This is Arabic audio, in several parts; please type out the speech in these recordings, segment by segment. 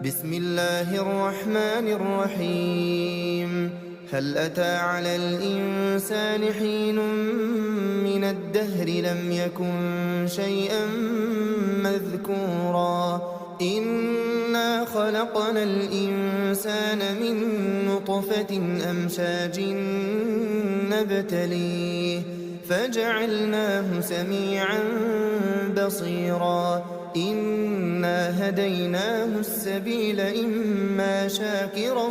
بسم الله الرحمن الرحيم. هل أتى على الإنسان حين من الدهر لم يكن شيئا مذكورا إنا خلقنا الإنسان من نطفة أمشاج نبتليه فجعلناه سميعا بصيرا إنا هديناه السبيل إما شاكرا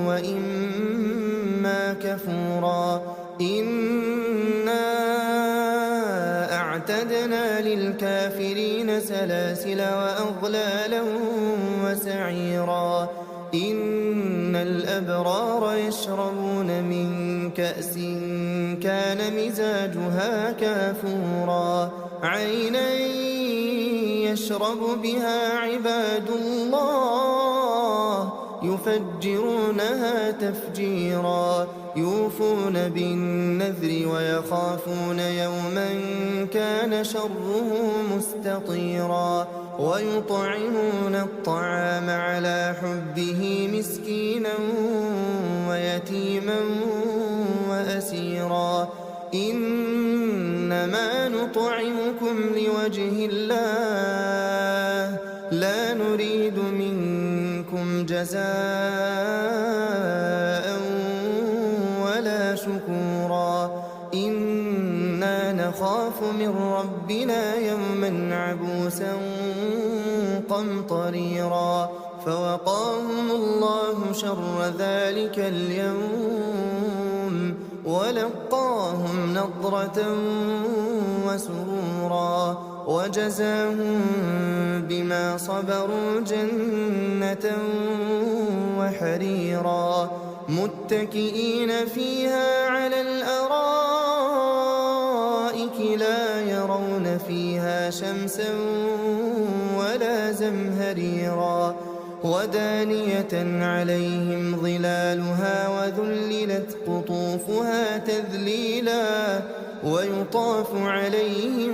وإما كفورا إنا أعتدنا للكافرين سلاسل وأغلالا وسعيرا إن الأبرار يشربون من كأس كان مزاجها كافورا عينا يشرب بها عباد الله يفجرونها تفجيرا يوفون بالنذر ويخافون يوما كان شره مستطيرا ويطعمون الطعام على حبه مسكينا ويتيما وأسيرا إنما نطعمكم لوجه الله لا نريد منكم جزاء ولا شكورا إنا نخاف من ربنا يوما عبوسا قمطريرا فوقاهم الله شر ذلك اليوم ولقاهم نضرة وسرورا وجزاهم بما صبروا جنة وحريرا متكئين فيها على الأرائك لا يرون فيها شمسا ولا زمهريرا ودانية عليهم ظلالها وذللت قطوفها تذليلا ويطاف عليهم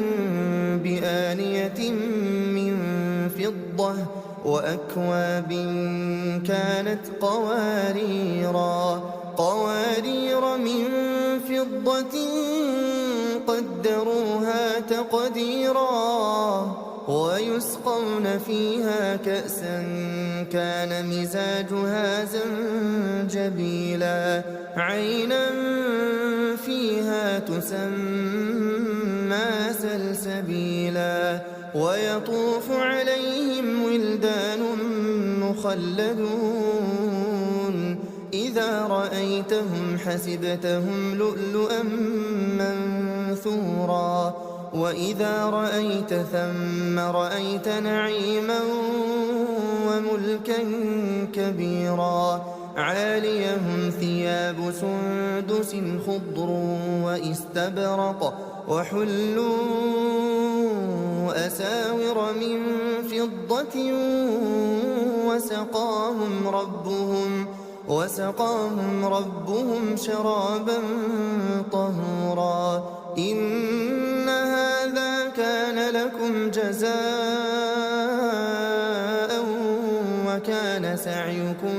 بآنية من فضة وأكواب كانت قوارير من فضة قدروها تقديرا ويسقون فيها كأسا كان مزاجها زنجبيلا عينا فيها تسمى سلسبيلا ويطوف عليهم ولدان مخلدون إذا رأيتهم حسبتهم لؤلؤا منثورا وإذا رأيت ثم رأيت نعيما وملكا كبيرا عاليهم ثياب سندس خضر وإستبرق وحلوا أساور من فضة وسقاهم ربهم شرابا طهورا إن هذا كان لكم جزاء وكان سعيكم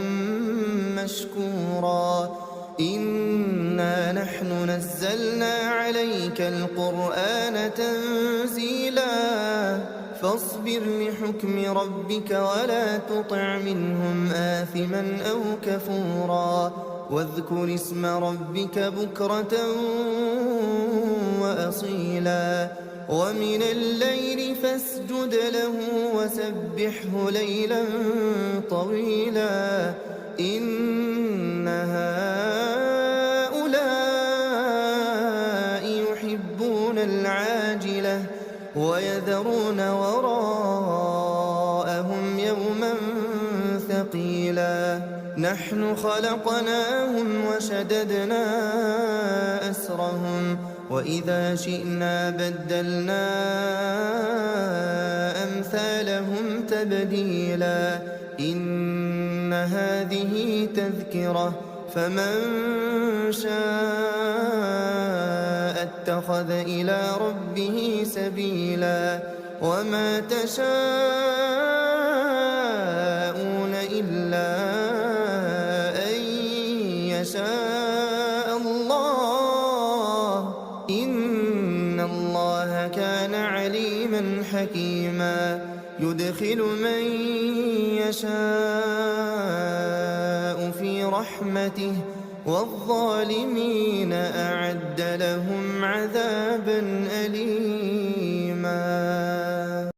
مشكورا إنا نحن نزلنا عليك القرآن تنزيلا فاصبر لحكم ربك ولا تطع منهم آثما أو كفورا واذكر اسم ربك بكرة وأصيلا ومن الليل فاسجد له وسبحه ليلا طويلا إن هؤلاء يحبون العاجلة ويذرون وراءهم يوما ثقيلا نحن خلقناهم وشددنا أسرهم وإذا شئنا بدلنا أمثالهم تبديلا إن هذه تذكرة فمن شاء اتخذ إلى ربه سبيلا وما تشاءون عليما حكيما يدخل من يشاء في رحمته والظالمين أعد لهم عذابا أليما.